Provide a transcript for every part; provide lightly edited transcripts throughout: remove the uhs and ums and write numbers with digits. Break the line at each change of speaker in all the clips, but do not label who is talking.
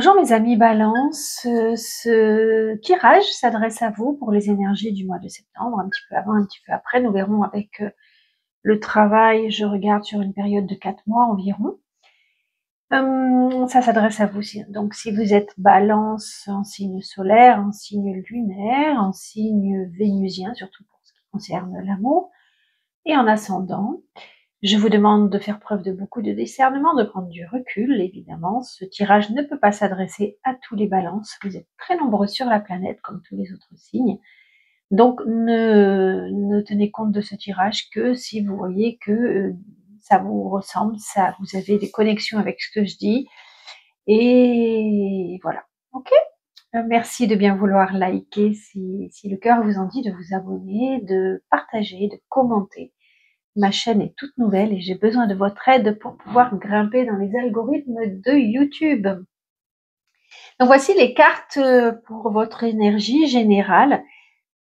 Bonjour mes amis Balance, ce tirage s'adresse à vous pour les énergies du mois de septembre, un petit peu avant, un petit peu après. Nous verrons avec le travail, je regarde sur une période de 4 mois environ. Ça s'adresse à vous. Donc si vous êtes Balance en signe solaire, en signe lunaire, en signe vénusien, surtout pour ce qui concerne l'amour, et en ascendant, je vous demande de faire preuve de beaucoup de discernement, de prendre du recul, évidemment. Ce tirage ne peut pas s'adresser à tous les balances. Vous êtes très nombreux sur la planète, comme tous les autres signes. Donc, ne tenez compte de ce tirage que si vous voyez que ça vous ressemble, vous avez des connexions avec ce que je dis. Et voilà. Ok ? Merci de bien vouloir liker si le cœur vous en dit, de vous abonner, de partager, de commenter. Ma chaîne est toute nouvelle et j'ai besoin de votre aide pour pouvoir grimper dans les algorithmes de YouTube. Donc voici les cartes pour votre énergie générale.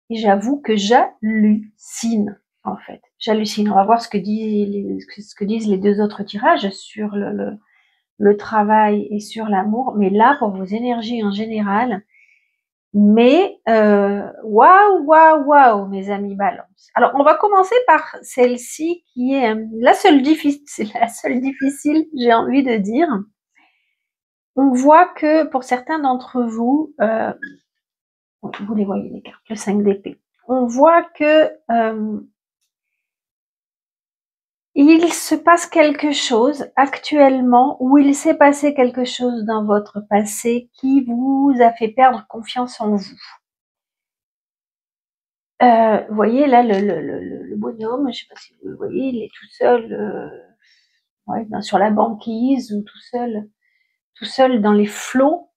Et j'avoue que j'hallucine, en fait. J'hallucine. On va voir ce que disent les deux autres tirages sur le travail et sur l'amour. Mais là, pour vos énergies en général, mais waouh, waouh, waouh, mes amis Balance. Alors, on va commencer par celle-ci qui est la seule difficile, j'ai envie de dire. On voit que pour certains d'entre vous, vous les voyez les cartes, le 5 d'épée. On voit que il se passe quelque chose actuellement, ou il s'est passé quelque chose dans votre passé qui vous a fait perdre confiance en vous. Vous voyez là le bonhomme, je sais pas si vous le voyez, il est tout seul sur la banquise ou tout seul dans les flots.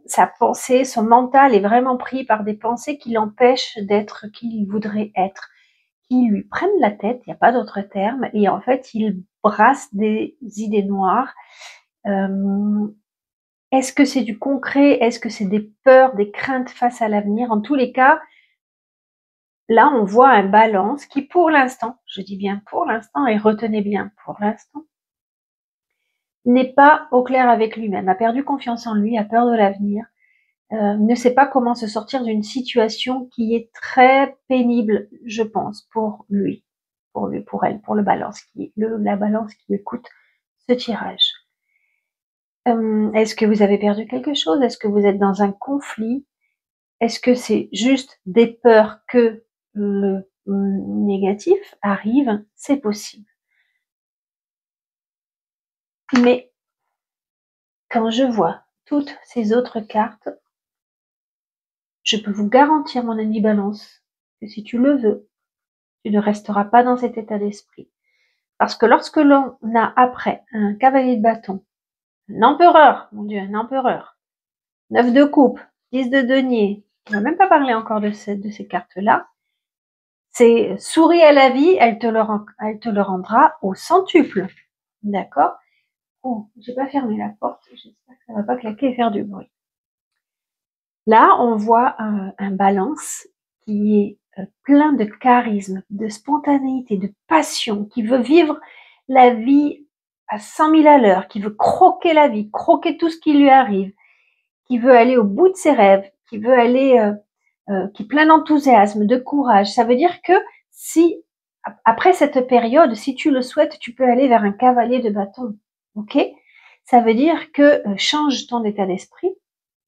Sa pensée, son mental est vraiment pris par des pensées qui l'empêchent d'être qui il voudrait être, qui lui prennent la tête, il n'y a pas d'autre terme, et en fait il brasse des idées noires. Est-ce que c'est du concret? Est-ce que c'est des peurs, des craintes face à l'avenir? En tous les cas, là, on voit un balance qui, pour l'instant, je dis bien pour l'instant, et retenez bien pour l'instant, n'est pas au clair avec lui-même, a perdu confiance en lui, a peur de l'avenir, ne sait pas comment se sortir d'une situation qui est très pénible, je pense, pour lui, pour elle, pour la balance qui écoute ce tirage. Est-ce que vous avez perdu quelque chose? Est-ce que vous êtes dans un conflit? Est-ce que c'est juste des peurs que le négatif arrive? C'est possible. Mais quand je vois toutes ces autres cartes, je peux vous garantir, mon ami Balance, que si tu le veux, tu ne resteras pas dans cet état d'esprit. Parce que lorsque l'on a après un cavalier de bâton, un empereur, mon Dieu, un empereur, 9 de coupe, 10 de denier, on va même pas parler encore de ces cartes-là, c'est souris à la vie, elle te le rendra au centuple. D'accord? Oh, j'ai pas fermé la porte, j'espère que ça va pas claquer et faire du bruit. Là, on voit un balance qui est plein de charisme, de spontanéité, de passion, qui veut vivre la vie à 100 000 à l'heure, qui veut croquer la vie, croquer tout ce qui lui arrive, qui veut aller au bout de ses rêves, qui veut aller, qui est plein d'enthousiasme, de courage. Ça veut dire que si, après cette période, si tu le souhaites, tu peux aller vers un cavalier de bâton. Ok? Ça veut dire que change ton état d'esprit.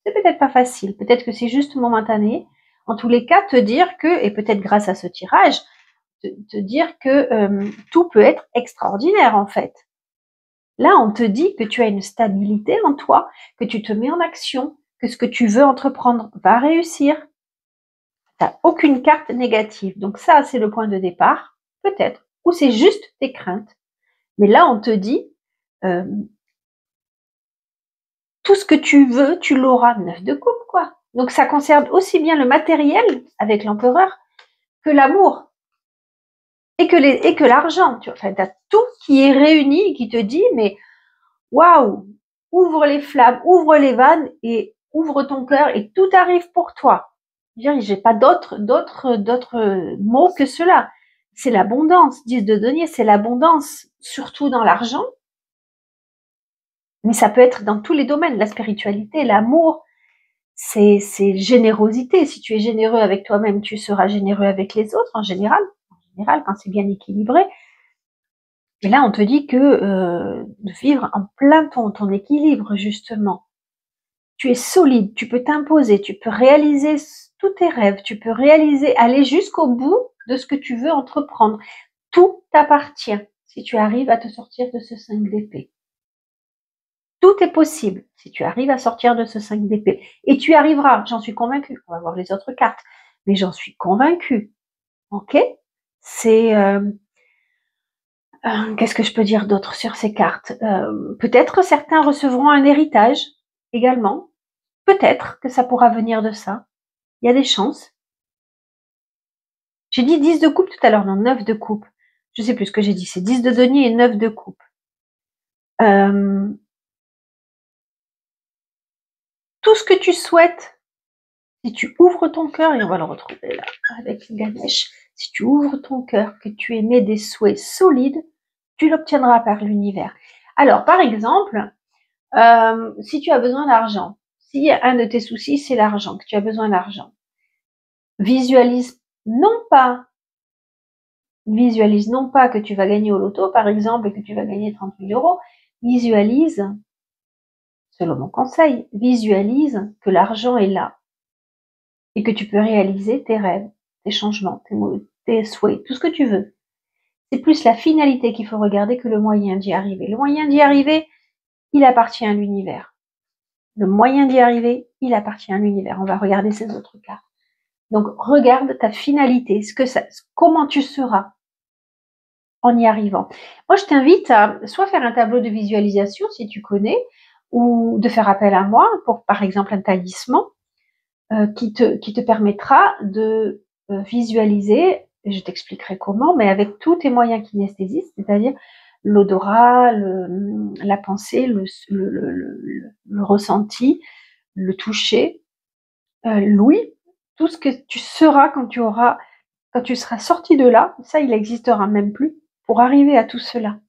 C'est peut-être pas facile, peut-être que c'est juste momentané. En tous les cas, te dire que, et peut-être grâce à ce tirage, te dire que tout peut être extraordinaire en fait. Là, on te dit que tu as une stabilité en toi, que tu te mets en action, que ce que tu veux entreprendre va réussir. Tu n'as aucune carte négative. Donc ça, c'est le point de départ, peut-être. Ou c'est juste tes craintes. Mais là, on te dit, tout ce que tu veux, tu l'auras. 9 de coupe, quoi. Donc ça concerne aussi bien le matériel, avec l'empereur, que l'amour. Et que l'argent. Enfin, tu as tout qui est réuni et qui te dit, mais waouh, ouvre les flammes, ouvre les vannes et ouvre ton cœur et tout arrive pour toi. J'ai pas d'autres mots que cela. C'est l'abondance. 10 de denier, c'est l'abondance, surtout dans l'argent. Mais ça peut être dans tous les domaines, la spiritualité, l'amour, c'est générosité. Si tu es généreux avec toi-même, tu seras généreux avec les autres en général. En général, quand c'est bien équilibré. Et là, on te dit que de vivre en plein ton équilibre, justement. Tu es solide, tu peux t'imposer, tu peux réaliser tous tes rêves, tu peux aller jusqu'au bout de ce que tu veux entreprendre. Tout t'appartient si tu arrives à te sortir de ce 5 d'épée. Tout est possible si tu arrives à sortir de ce 5 d'épée. Et tu y arriveras, j'en suis convaincue. On va voir les autres cartes, mais j'en suis convaincue. Ok? C'est... qu'est-ce que je peux dire d'autre sur ces cartes? Peut-être certains recevront un héritage également. Peut-être que ça pourra venir de ça. Il y a des chances. J'ai dit 10 de coupe tout à l'heure, non, 9 de coupe. Je sais plus ce que j'ai dit, c'est 10 de denier et 9 de coupe. Tout ce que tu souhaites, si tu ouvres ton cœur, et on va le retrouver là avec Ganesh, si tu ouvres ton cœur, que tu émets des souhaits solides, tu l'obtiendras par l'univers. Alors, par exemple, si tu as besoin d'argent, si un de tes soucis, c'est l'argent, que tu as besoin d'argent, visualise non pas que tu vas gagner au loto, par exemple, et que tu vas gagner 30 000 euros. Visualise, selon mon conseil, visualise que l'argent est là et que tu peux réaliser tes rêves, tes changements, tes souhaits, tout ce que tu veux. C'est plus la finalité qu'il faut regarder que le moyen d'y arriver. Le moyen d'y arriver, il appartient à l'univers. Le moyen d'y arriver, il appartient à l'univers. On va regarder ces autres cartes. Donc, regarde ta finalité, comment tu seras en y arrivant. Moi, je t'invite à soit faire un tableau de visualisation, si tu connais, ou de faire appel à moi pour, par exemple, un talisman qui te permettra de visualiser, et je t'expliquerai comment, mais avec tous tes moyens kinesthésistes, c'est-à-dire l'odorat, la pensée, le ressenti, le toucher, l'ouïe, tout ce que tu seras quand tu seras sorti de là, ça il n'existera même plus, pour arriver à tout cela.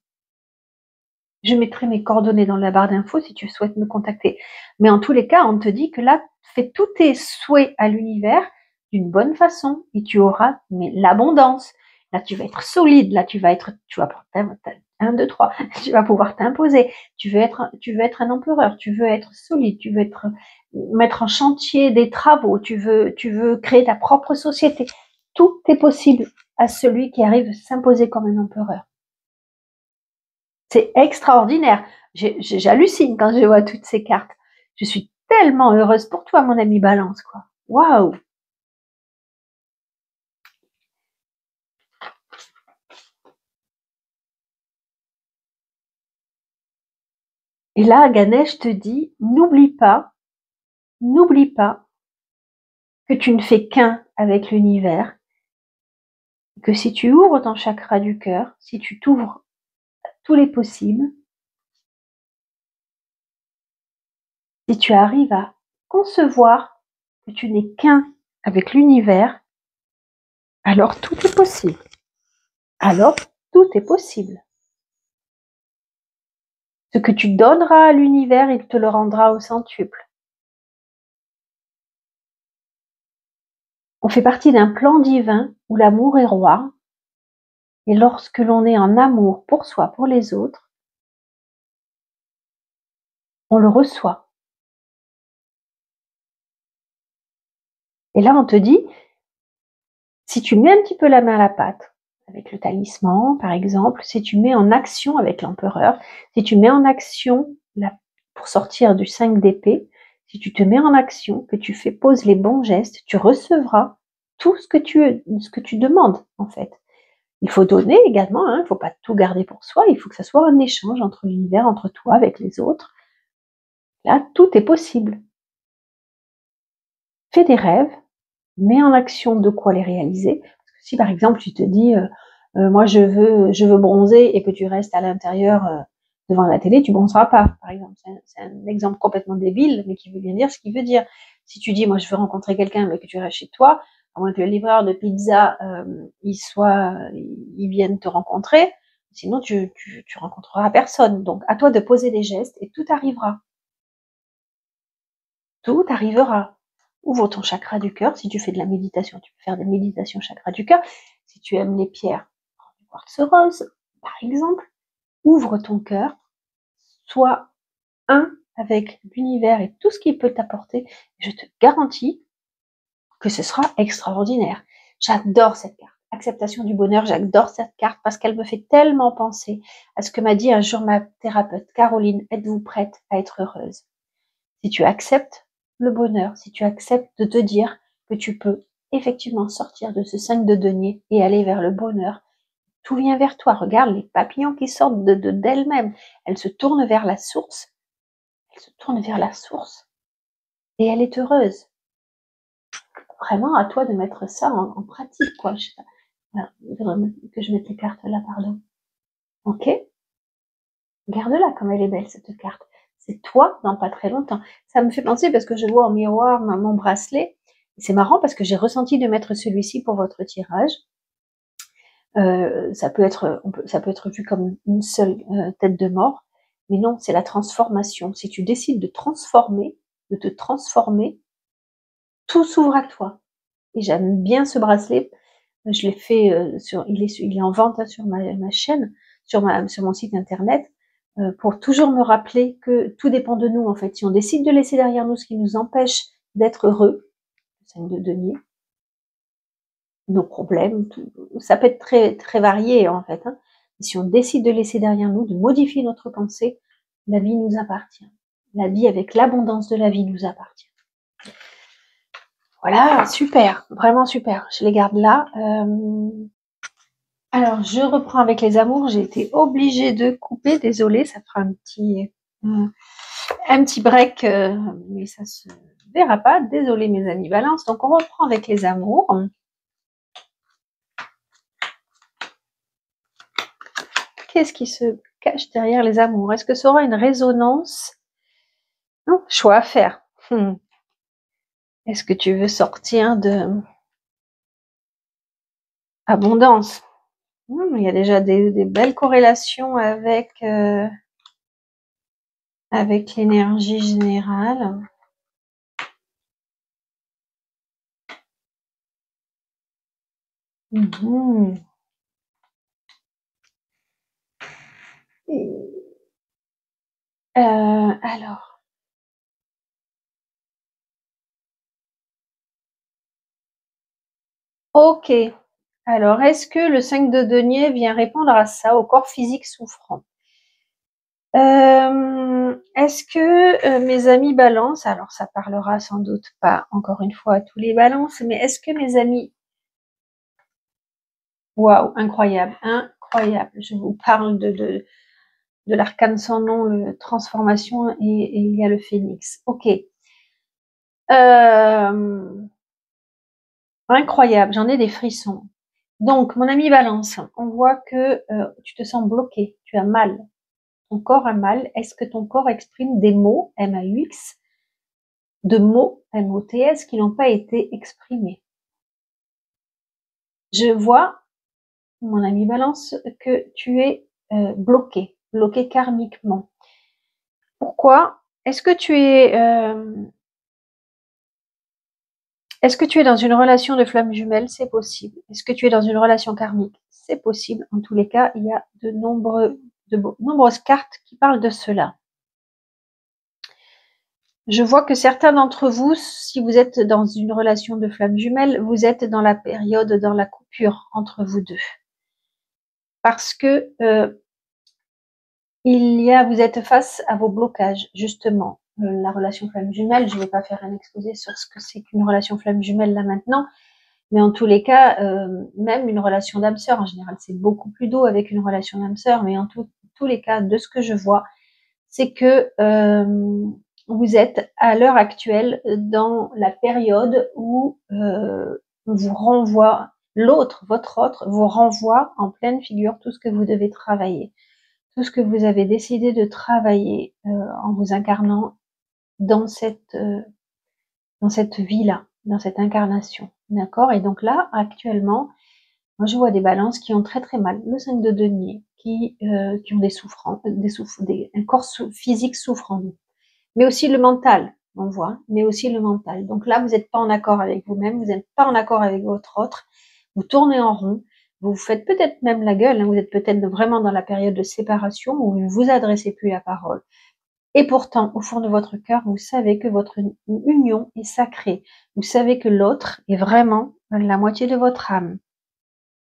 Je mettrai mes coordonnées dans la barre d'infos si tu souhaites me contacter. Mais en tous les cas, on te dit que là, fais tous tes souhaits à l'univers d'une bonne façon et tu auras l'abondance. Là, tu vas être solide. Là, tu vas 1, 2, 3. Tu vas pouvoir t'imposer. Tu veux être un empereur. Tu veux être solide. Tu veux mettre en chantier des travaux. Tu veux créer ta propre société. Tout est possible à celui qui arrive à s'imposer comme un empereur. C'est extraordinaire. J'hallucine quand je vois toutes ces cartes. Je suis tellement heureuse pour toi, mon ami Balance, quoi. Waouh! Et là, Ganesh te dit, n'oublie pas que tu ne fais qu'un avec l'univers, que si tu ouvres ton chakra du cœur, si tu t'ouvres à tous les possibles, si tu arrives à concevoir que tu n'es qu'un avec l'univers, alors tout est possible. Alors tout est possible. Ce que tu donneras à l'univers, il te le rendra au centuple. On fait partie d'un plan divin où l'amour est roi. Et lorsque l'on est en amour pour soi, pour les autres, on le reçoit. Et là, on te dit, si tu mets un petit peu la main à la pâte, avec le talisman, par exemple, si tu mets en action avec l'empereur, si tu mets en action pour sortir du 5 d'épée, si tu te mets en action, que tu poses les bons gestes, tu recevras tout ce que tu demandes, en fait. Il faut donner également, il ne faut pas tout garder pour soi, il faut que ça soit un échange entre l'univers, entre toi, avec les autres. Là, tout est possible. Fais des rêves, mets en action de quoi les réaliser. Parce que si par exemple tu te dis moi je veux bronzer et que tu restes à l'intérieur devant la télé, tu bronzeras pas, par exemple. C'est un exemple complètement débile, mais qui veut bien dire ce qu'il veut dire. Si tu dis moi je veux rencontrer quelqu'un mais que tu restes chez toi, à moins que le livreur de pizza il vienne te rencontrer, Sinon, tu rencontreras personne. Donc, à toi de poser des gestes et tout arrivera. Tout arrivera. Ouvre ton chakra du cœur. Si tu fais de la méditation, tu peux faire des méditations chakra du cœur. Si tu aimes les pierres, prends du quartz rose, par exemple. Ouvre ton cœur. Sois un avec l'univers et tout ce qu'il peut t'apporter. Je te garantis que ce sera extraordinaire. J'adore cette carte. Acceptation du bonheur, j'adore cette carte parce qu'elle me fait tellement penser à ce que m'a dit un jour ma thérapeute. Caroline, êtes-vous prête à être heureuse? Si tu acceptes le bonheur, si tu acceptes de te dire que tu peux effectivement sortir de ce 5 de denier et aller vers le bonheur, tout vient vers toi. Regarde les papillons qui sortent d'elles-mêmes. Elles se tournent vers la source. Elle se tourne vers la source et elle est heureuse. Vraiment à toi de mettre ça en pratique, quoi. Voilà, que je mette les cartes là, pardon. Ok? Garde-la comme elle est belle, cette carte. C'est toi dans pas très longtemps. Ça me fait penser parce que je vois en miroir mon bracelet. C'est marrant parce que j'ai ressenti de mettre celui-ci pour votre tirage. Ça peut être vu comme une seule tête de mort, mais non, c'est la transformation. Si tu décides de te transformer, tout s'ouvre à toi. Et j'aime bien ce bracelet. Je l'ai fait il est en vente sur ma chaîne, sur mon site internet, pour toujours me rappeler que tout dépend de nous en fait. Si on décide de laisser derrière nous ce qui nous empêche d'être heureux, le 5 de denier, nos problèmes, ça peut être très très varié en fait. Hein. Si on décide de laisser derrière nous, de modifier notre pensée, la vie nous appartient. La vie avec l'abondance de la vie nous appartient. Voilà, super, vraiment super. Je les garde là. Alors, je reprends avec les amours. J'ai été obligée de couper. Désolée, ça fera un petit break, mais ça se verra pas. Désolée, mes amis Balance. Donc, on reprend avec les amours. Qu'est-ce qui se cache derrière les amours? Est-ce que ça aura une résonance? Non, choix à faire. Est-ce que tu veux sortir de abondance? Il y a déjà des belles corrélations avec l'énergie générale. Alors. Ok. Alors, est-ce que le 5 de denier vient répondre à ça, au corps physique souffrant? Est-ce que mes amis balance, alors ça parlera sans doute pas encore une fois à tous les balances, mais est-ce que mes amis, waouh, incroyable, incroyable, je vous parle de l'arcane sans nom, le transformation, et il y a le phénix. Ok. Incroyable, j'en ai des frissons. Donc, mon ami balance, on voit que tu te sens bloqué, tu as mal. Ton corps a mal. Est-ce que ton corps exprime des mots, M-A-U-X, de mots, M-O-T-S, qui n'ont pas été exprimés? Je vois, mon ami Balance, que tu es bloqué karmiquement. Pourquoi? Est-ce que tu es dans une relation de flamme jumelle? C'est possible. Est-ce que tu es dans une relation karmique? C'est possible. En tous les cas, il y a de nombreuses cartes qui parlent de cela. Je vois que certains d'entre vous, si vous êtes dans une relation de flamme jumelle, vous êtes dans la période, dans la coupure entre vous deux. Parce que vous êtes face à vos blocages, justement. La relation flamme jumelle, je ne vais pas faire un exposé sur ce que c'est qu'une relation flamme jumelle là maintenant, mais en tous les cas, même une relation d'âme sœur, en général, c'est beaucoup plus doux avec une relation d'âme sœur, mais en tous les cas, de ce que je vois, c'est que vous êtes à l'heure actuelle dans la période où on vous renvoie, votre autre vous renvoie en pleine figure tout ce que vous devez travailler, tout ce que vous avez décidé de travailler en vous incarnant dans cette vie-là, dans cette incarnation. D'accord? Et donc là, actuellement, Moi, je vois des balances qui ont très très mal, le 5 de denier, qui ont des souffrances, un corps physique souffrant, mais aussi le mental, on voit, mais aussi le mental. Donc là, vous n'êtes pas en accord avec vous-même, vous n'êtes pas en accord avec votre autre, vous tournez en rond, vous vous faites peut-être même la gueule, hein, vous êtes peut-être vraiment dans la période de séparation où vous ne vous adressez plus la parole. Et pourtant, au fond de votre cœur, vous savez que votre union est sacrée. Vous savez que l'autre est vraiment la moitié de votre âme.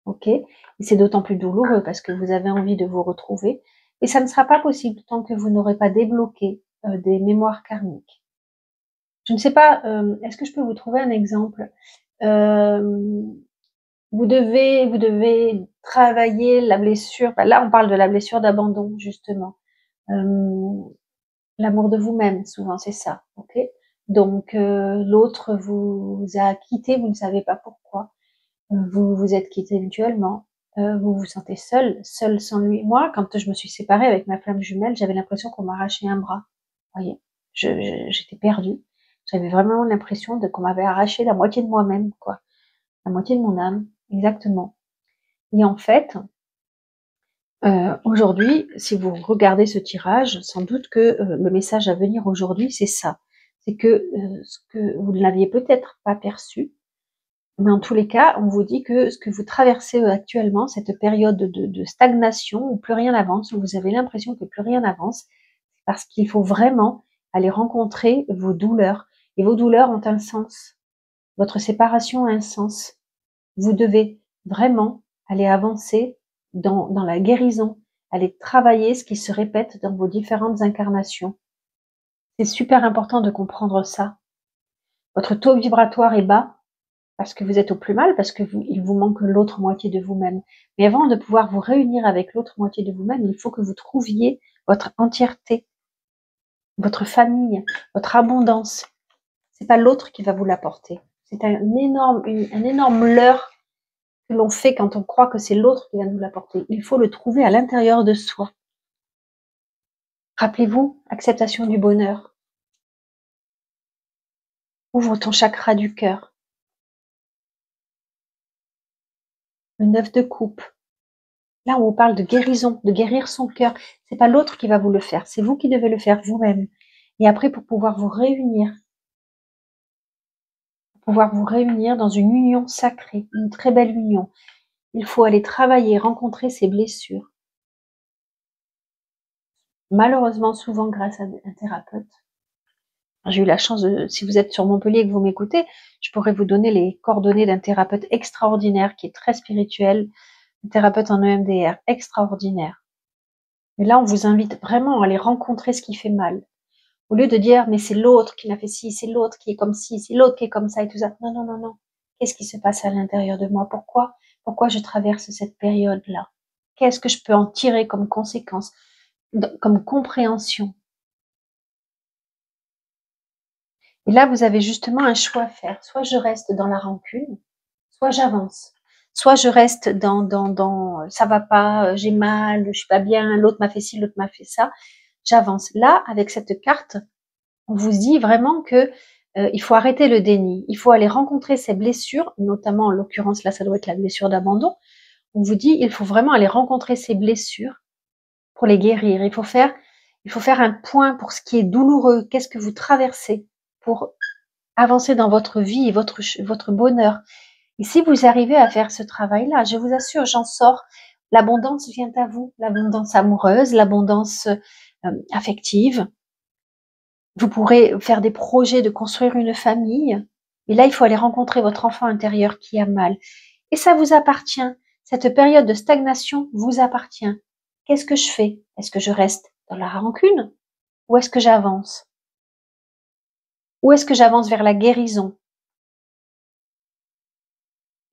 Ok? Et c'est d'autant plus douloureux parce que vous avez envie de vous retrouver. Et ça ne sera pas possible tant que vous n'aurez pas débloqué des mémoires karmiques. Je ne sais pas, est-ce que je peux vous trouver un exemple? Vous devez travailler la blessure. Là, on parle de la blessure d'abandon, justement. L'amour de vous-même, souvent, c'est ça. Ok? Donc, l'autre vous a quitté, vous ne savez pas pourquoi. Vous vous êtes quittés mutuellement. Vous vous sentez seul sans lui. Moi, quand je me suis séparée avec ma flamme jumelle, j'avais l'impression qu'on m'arrachait un bras. Vous voyez, j'étais perdue. J'avais vraiment l'impression qu'on m'avait arraché la moitié de moi-même, quoi. La moitié de mon âme, exactement. Et en fait, aujourd'hui, si vous regardez ce tirage, sans doute que le message à venir aujourd'hui, c'est ça. C'est que ce que vous ne l'aviez peut-être pas perçu, mais en tous les cas, on vous dit que ce que vous traversez actuellement, cette période de stagnation où plus rien n'avance, où vous avez l'impression que plus rien n'avance, parce qu'il faut vraiment aller rencontrer vos douleurs. Et vos douleurs ont un sens. Votre séparation a un sens. Vous devez vraiment aller avancer dans la guérison, aller travailler ce qui se répète dans vos différentes incarnations. C'est super important de comprendre ça. Votre taux vibratoire est bas parce que vous êtes au plus mal, parce que il vous manque l'autre moitié de vous-même. Mais avant de pouvoir vous réunir avec l'autre moitié de vous-même, il faut que vous trouviez votre entièreté, votre famille, votre abondance. C'est pas l'autre qui va vous l'apporter. C'est un énorme leurre que l'on fait quand on croit que c'est l'autre qui va nous l'apporter. Il faut le trouver à l'intérieur de soi. Rappelez-vous, acceptation du bonheur. Ouvre ton chakra du cœur. Le 9 de coupe. Là où on parle de guérison, de guérir son cœur, c'est pas l'autre qui va vous le faire, c'est vous qui devez le faire vous-même. Et après, pour pouvoir vous réunir dans une union sacrée, une très belle union, il faut aller travailler, rencontrer ses blessures. Malheureusement, souvent grâce à un thérapeute. J'ai eu la chance si vous êtes sur Montpellier et que vous m'écoutez, je pourrais vous donner les coordonnées d'un thérapeute extraordinaire qui est très spirituel, un thérapeute en EMDR extraordinaire. Mais là, on vous invite vraiment à aller rencontrer ce qui fait mal. Au lieu de dire, mais c'est l'autre qui m'a fait ci, c'est l'autre qui est comme ci, c'est l'autre qui est comme ça et tout ça. Non, non, non, non. Qu'est-ce qui se passe à l'intérieur de moi? Pourquoi je traverse cette période-là? Qu'est-ce que je peux en tirer comme conséquence, comme compréhension? Et là, vous avez justement un choix à faire. Soit je reste dans la rancune, soit j'avance. Soit je reste dans ça va pas, j'ai mal, je suis pas bien, l'autre m'a fait ci, l'autre m'a fait ça. J'avance. Là, avec cette carte, on vous dit vraiment que il faut arrêter le déni. Il faut aller rencontrer ces blessures, notamment en l'occurrence là, ça doit être la blessure d'abandon. On vous dit, il faut vraiment aller rencontrer ces blessures pour les guérir. Il faut faire un point pour ce qui est douloureux. Qu'est-ce que vous traversez pour avancer dans votre vie et votre bonheur. Et si vous arrivez à faire ce travail-là, je vous assure, j'en sors. L'abondance vient à vous, l'abondance amoureuse, l'abondance affective. Vous pourrez faire des projets de construire une famille. Et là, il faut aller rencontrer votre enfant intérieur qui a mal. Et ça vous appartient. Cette période de stagnation vous appartient. Qu'est-ce que je fais? Est-ce que je reste dans la rancune ou est-ce que j'avance? Ou est-ce que j'avance vers la guérison?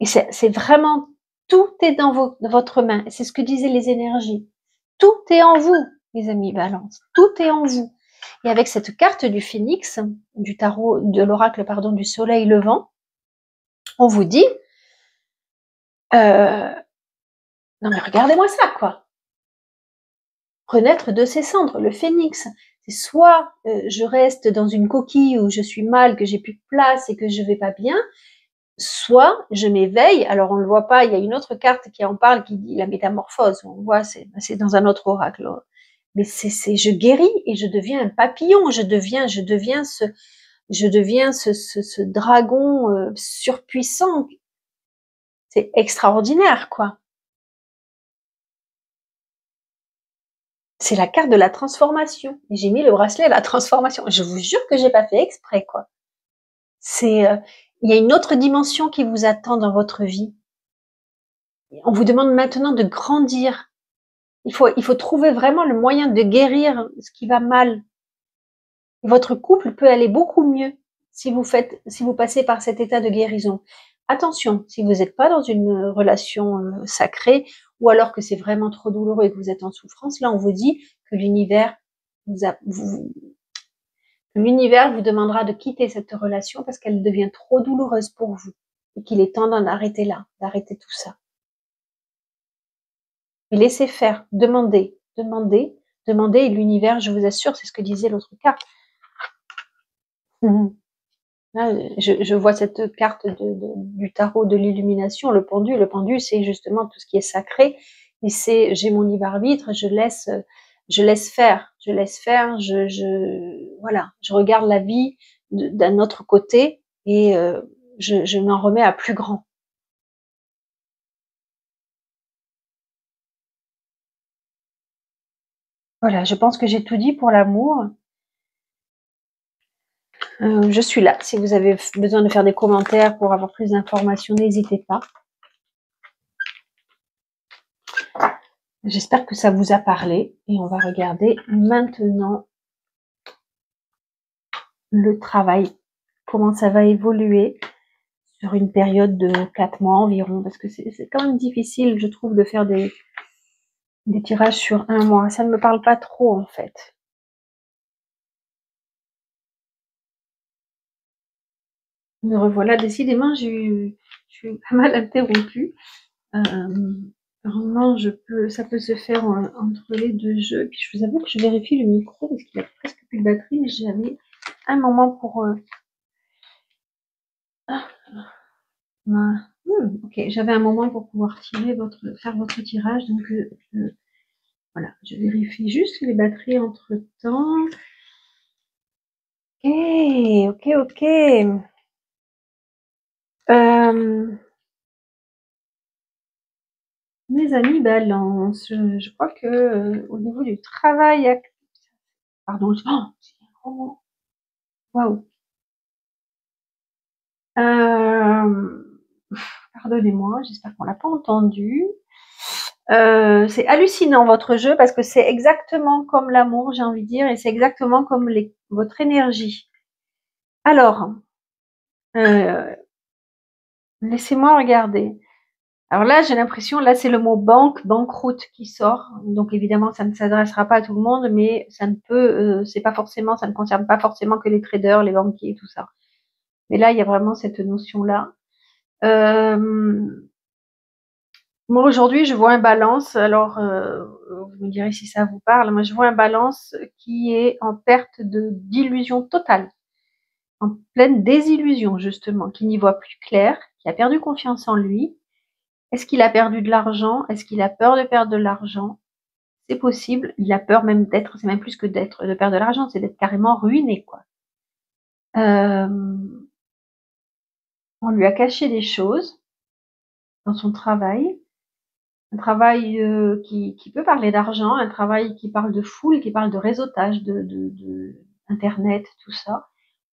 Et c'est vraiment, tout est dans votre main. C'est ce que disaient les énergies. Tout est en vous, mes amis Balance. Tout est en vous. Et avec cette carte du phénix, du tarot, de l'oracle, pardon, du soleil levant, on vous dit, non mais regardez-moi ça, quoi. Renaître de ses cendres, le phénix. C'est soit je reste dans une coquille où je suis mal, que j'ai plus de place et que je vais pas bien, soit je m'éveille, alors on ne le voit pas, il y a une autre carte qui en parle, qui dit la métamorphose, on voit, c'est dans un autre oracle, mais je guéris et je deviens un papillon, je deviens ce dragon surpuissant, c'est extraordinaire, quoi. C'est la carte de la transformation, et j'ai mis le bracelet à la transformation, je vous jure que j'ai pas fait exprès, quoi. C'est, il y a une autre dimension qui vous attend dans votre vie. On vous demande maintenant de grandir. Il faut trouver vraiment le moyen de guérir ce qui va mal. Votre couple peut aller beaucoup mieux si vous passez par cet état de guérison. Attention, si vous n'êtes pas dans une relation sacrée, ou alors que c'est vraiment trop douloureux et que vous êtes en souffrance, là on vous dit que l'univers vous demandera de quitter cette relation parce qu'elle devient trop douloureuse pour vous et qu'il est temps d'en arrêter là, d'arrêter tout ça. Et laissez faire, demandez, et l'univers, je vous assure, c'est ce que disait l'autre carte. Là, je vois cette carte du tarot de l'illumination, le pendu. Le pendu, c'est justement tout ce qui est sacré. Et c'est, j'ai mon libre arbitre, je laisse faire, voilà, je regarde la vie d'un autre côté et je m'en remets à plus grand. Voilà, je pense que j'ai tout dit pour l'amour. Je suis là. Si vous avez besoin de faire des commentaires pour avoir plus d'informations, n'hésitez pas. J'espère que ça vous a parlé et on va regarder maintenant le travail, comment ça va évoluer sur une période de 4 mois environ, parce que c'est quand même difficile, je trouve, de faire des tirages sur 1 mois. Ça ne me parle pas trop, en fait. Me revoilà. Décidément, je suis pas mal interrompue. Vraiment, ça peut se faire entre les deux jeux. Puis je vous avoue que je vérifie le micro parce qu'il a presque plus de batterie, mais j'avais un moment pour. Ok, j'avais un moment pour pouvoir faire votre tirage. Donc voilà, je vérifie juste les batteries entre temps. Ok. Mes amis balance, je crois que au niveau du travail, pardon, c'est un gros mot. Waouh. Pardonnez-moi, j'espère qu'on l'a pas entendu. C'est hallucinant votre jeu parce que c'est exactement comme l'amour, j'ai envie de dire, et c'est exactement comme votre énergie. Alors, laissez-moi regarder. Alors là, j'ai l'impression, là, c'est le mot banqueroute qui sort. Donc évidemment, ça ne s'adressera pas à tout le monde, mais ça ne peut, c'est pas forcément, ça ne concerne pas forcément que les traders, les banquiers, tout ça. Mais là, il y a vraiment cette notion-là. Moi, aujourd'hui, je vois un balance. Alors, vous me direz si ça vous parle. Moi, je vois un balance qui est en perte d'illusion totale, en pleine désillusion, justement, qui n'y voit plus clair, qui a perdu confiance en lui. Est-ce qu'il a perdu de l'argent? Est-ce qu'il a peur de perdre de l'argent? C'est possible. Il a peur même c'est même plus que de perdre de l'argent, c'est d'être carrément ruiné, quoi. On lui a caché des choses dans son travail. Un travail qui peut parler d'argent, un travail qui parle de foule, qui parle de réseautage, de Internet, tout ça,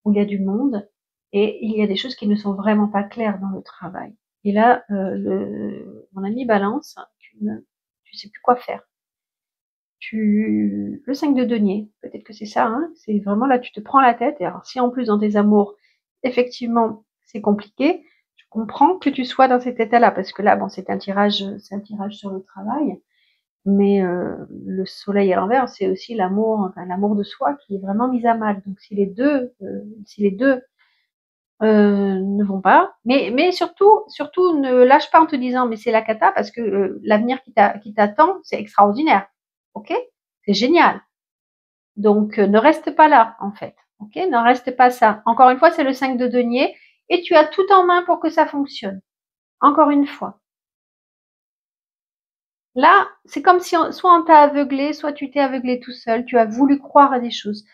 où il y a du monde. Et il y a des choses qui ne sont vraiment pas claires dans le travail. Et là, mon ami Balance, tu sais plus quoi faire. Le 5 de denier, peut-être que c'est ça, hein, c'est vraiment là, tu te prends la tête. Et alors, si en plus dans tes amours, effectivement, c'est compliqué, je comprends que tu sois dans cet état-là, parce que là, bon, c'est un tirage sur le travail, mais le soleil à l'envers, c'est aussi l'amour de soi qui est vraiment mis à mal. Donc, si les deux ne vont pas, mais surtout ne lâche pas en te disant mais c'est la cata parce que l'avenir qui t'attend c'est extraordinaire, ok, c'est génial. Donc ne reste pas là en fait, ok, n'en reste pas ça. Encore une fois c'est le 5 de denier et tu as tout en main pour que ça fonctionne. Encore une fois. Là, c'est comme si soit on t'a aveuglé, soit tu t'es aveuglé tout seul, tu as voulu croire à des choses.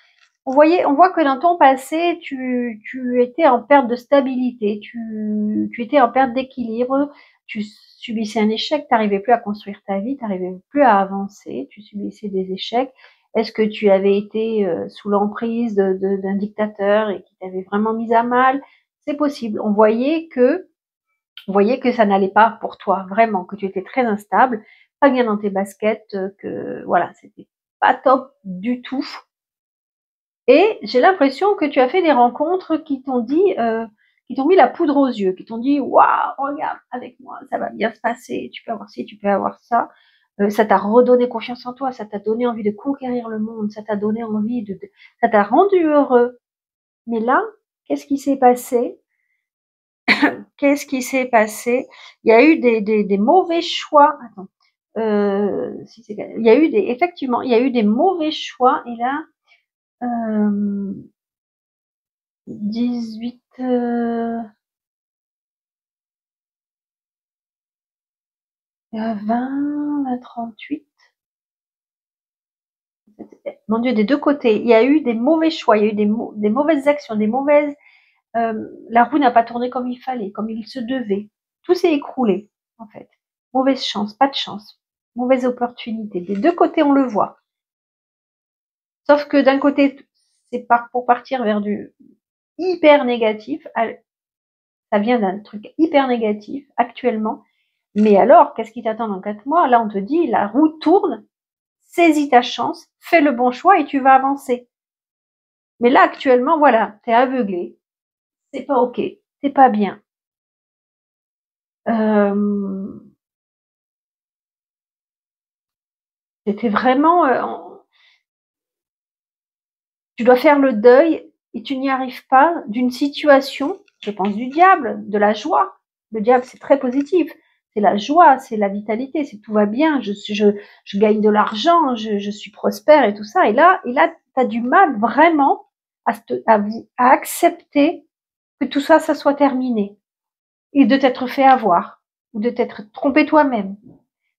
On voit que dans ton passé, tu étais en perte de stabilité, tu étais en perte d'équilibre, tu subissais un échec, tu n'arrivais plus à construire ta vie, tu n'arrivais plus à avancer, tu subissais des échecs. Est-ce que tu avais été sous l'emprise d'un dictateur et qui t'avait vraiment mis à mal? C'est possible. On voyait que ça n'allait pas pour toi, vraiment, que tu étais très instable, pas bien dans tes baskets, que voilà, c'était pas top du tout. Et j'ai l'impression que tu as fait des rencontres qui t'ont dit, qui t'ont mis la poudre aux yeux, qui t'ont dit, waouh, regarde, avec moi, ça va bien se passer, tu peux avoir ci, tu peux avoir ça. Ça t'a redonné confiance en toi, ça t'a donné envie de conquérir le monde, ça t'a donné envie ça t'a rendu heureux. Mais là, qu'est-ce qui s'est passé? Qu'est-ce qui s'est passé? Il y a eu des mauvais choix. Attends. Il y a eu effectivement, il y a eu des mauvais choix. Et là, 18, il y a 20, 38. Mon Dieu, des deux côtés, il y a eu des mauvais choix, il y a eu des mauvaises actions, la roue n'a pas tourné comme il fallait, comme il se devait. Tout s'est écroulé, en fait. Mauvaise chance, pas de chance. Mauvaise opportunité. Des deux côtés, on le voit. Sauf que d'un côté, c'est pour partir vers du hyper négatif. Ça vient d'un truc hyper négatif actuellement. Mais alors, qu'est-ce qui t'attend dans 4 mois? Là, on te dit, la roue tourne, saisis ta chance, fais le bon choix et tu vas avancer. Mais là, actuellement, voilà, t'es aveuglé. C'est pas ok. C'est pas bien. C'était vraiment, tu dois faire le deuil et tu n'y arrives pas d'une situation, je pense du diable, de la joie. Le diable, c'est très positif. C'est la joie, c'est la vitalité, c'est tout va bien, je gagne de l'argent, je suis prospère et tout ça. Et là, tu as du mal vraiment à accepter que tout ça, ça soit terminé et de t'être fait avoir ou de t'être trompé toi-même.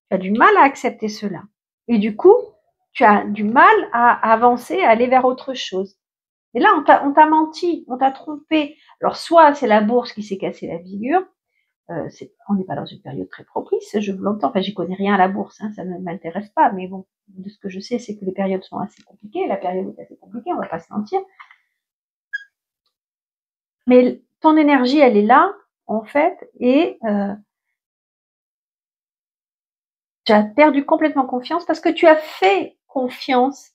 Tu as du mal à accepter cela. Et du coup, tu as du mal à avancer, à aller vers autre chose. Et là, on t'a menti, on t'a trompé. Alors, soit c'est la bourse qui s'est cassée la figure, on n'est pas dans une période très propice, je vous l'entends, enfin, j'y connais rien à la bourse, hein, ça ne m'intéresse pas, mais bon, de ce que je sais, c'est que les périodes sont assez compliquées, la période est assez compliquée, on va pas se mentir. Mais ton énergie, elle est là, en fait, et tu as perdu complètement confiance parce que tu as fait confiance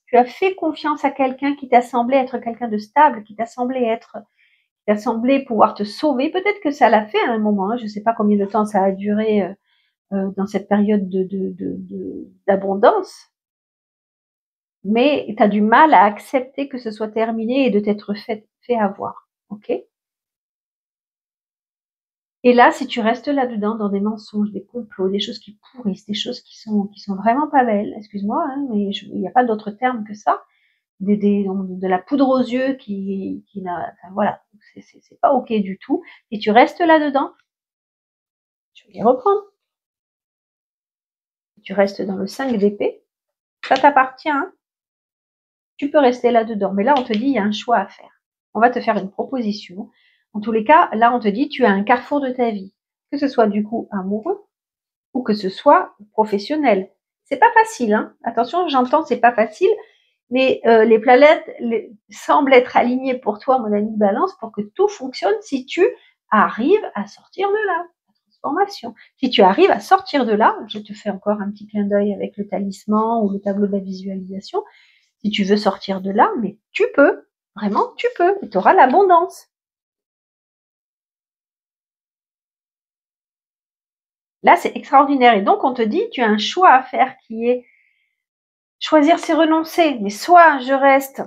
à quelqu'un qui t'a semblé être quelqu'un de stable, qui t'a semblé pouvoir te sauver. Peut-être que ça l'a fait à un moment, hein, je ne sais pas combien de temps ça a duré dans cette période d'abondance, mais tu as du mal à accepter que ce soit terminé et de t'être fait avoir. Ok? Et là, si tu restes là-dedans, dans des mensonges, des complots, des choses qui pourrissent, des choses qui sont vraiment pas belles, excuse-moi, hein, mais il n'y a pas d'autre terme que ça, de la poudre aux yeux qui n'a, enfin, voilà, c'est pas ok du tout. Et tu restes là-dedans, je vais les reprendre. Tu restes dans le 5 d'épée, ça t'appartient, hein. Tu peux rester là-dedans, mais là, on te dit, il y a un choix à faire. On va te faire une proposition. En tous les cas, là, on te dit, tu as un carrefour de ta vie, que ce soit du coup amoureux, ou que ce soit professionnel. C'est pas facile, hein. Attention, j'entends, c'est pas facile, mais les planètes semblent être alignées pour toi, mon ami Balance, pour que tout fonctionne si tu arrives à sortir de là, la transformation. Si tu arrives à sortir de là, je te fais encore un petit clin d'œil avec le talisman ou le tableau de la visualisation. Si tu veux sortir de là, mais tu peux, vraiment, tu peux, et tu auras l'abondance. Là, c'est extraordinaire. Et donc, on te dit, tu as un choix à faire qui est choisir, c'est renoncer. Mais soit je reste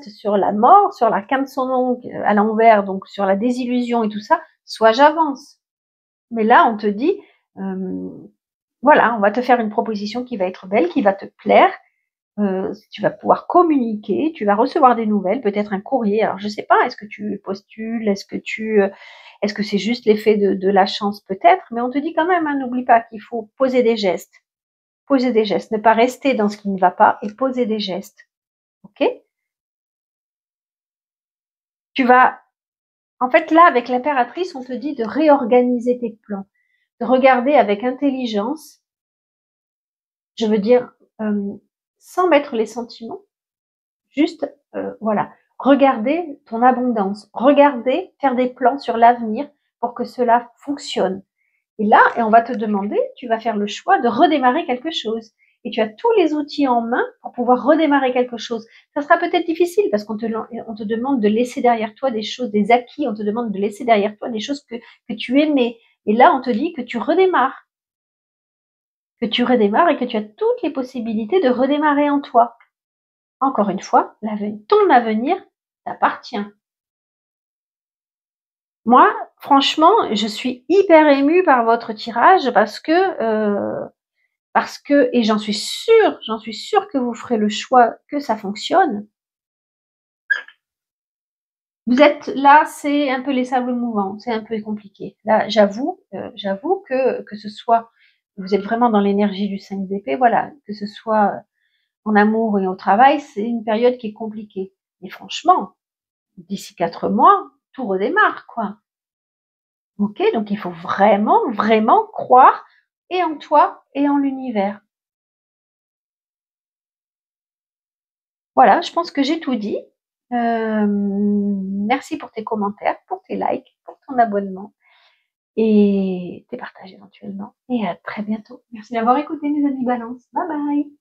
sur la mort, sur la quinte son oncle à l'envers, donc sur la désillusion et tout ça, soit j'avance. Mais là, on te dit, voilà, on va te faire une proposition qui va être belle, qui va te plaire. tu vas pouvoir communiquer, tu vas recevoir des nouvelles, peut-être un courrier. Alors, je ne sais pas, est-ce que tu postules, est-ce que c'est juste l'effet de la chance, peut-être, mais on te dit quand même, hein, n'oublie pas qu'il faut poser des gestes. Poser des gestes, ne pas rester dans ce qui ne va pas et poser des gestes. Ok? Tu vas, en fait, là, avec l'impératrice, on te dit de réorganiser tes plans, de regarder avec intelligence, je veux dire, sans mettre les sentiments, juste, voilà, regarder ton abondance, regarder, faire des plans sur l'avenir pour que cela fonctionne. Et là, et on va te demander, tu vas faire le choix de redémarrer quelque chose. Et tu as tous les outils en main pour pouvoir redémarrer quelque chose. Ça sera peut-être difficile parce qu'on te demande de laisser derrière toi des choses, des acquis, on te demande de laisser derrière toi des choses que tu aimais. Et là, on te dit que tu redémarres. Que tu redémarres et que tu as toutes les possibilités de redémarrer en toi. Encore une fois, ton avenir t'appartient. Moi, franchement, je suis hyper émue par votre tirage parce que, et j'en suis sûre que vous ferez le choix, que ça fonctionne. Vous êtes là, c'est un peu les sables mouvants, c'est un peu compliqué. Là, j'avoue que ce soit, vous êtes vraiment dans l'énergie du 5 d'épée, voilà, que ce soit en amour et au travail, c'est une période qui est compliquée. Mais franchement, d'ici 4 mois, tout redémarre, quoi. Ok, donc il faut vraiment, vraiment croire et en toi et en l'univers. Voilà, je pense que j'ai tout dit. Merci pour tes commentaires, pour tes likes, pour ton abonnement et tes partages éventuellement. Et à très bientôt. Merci d'avoir écouté mes amis Balance. Bye bye.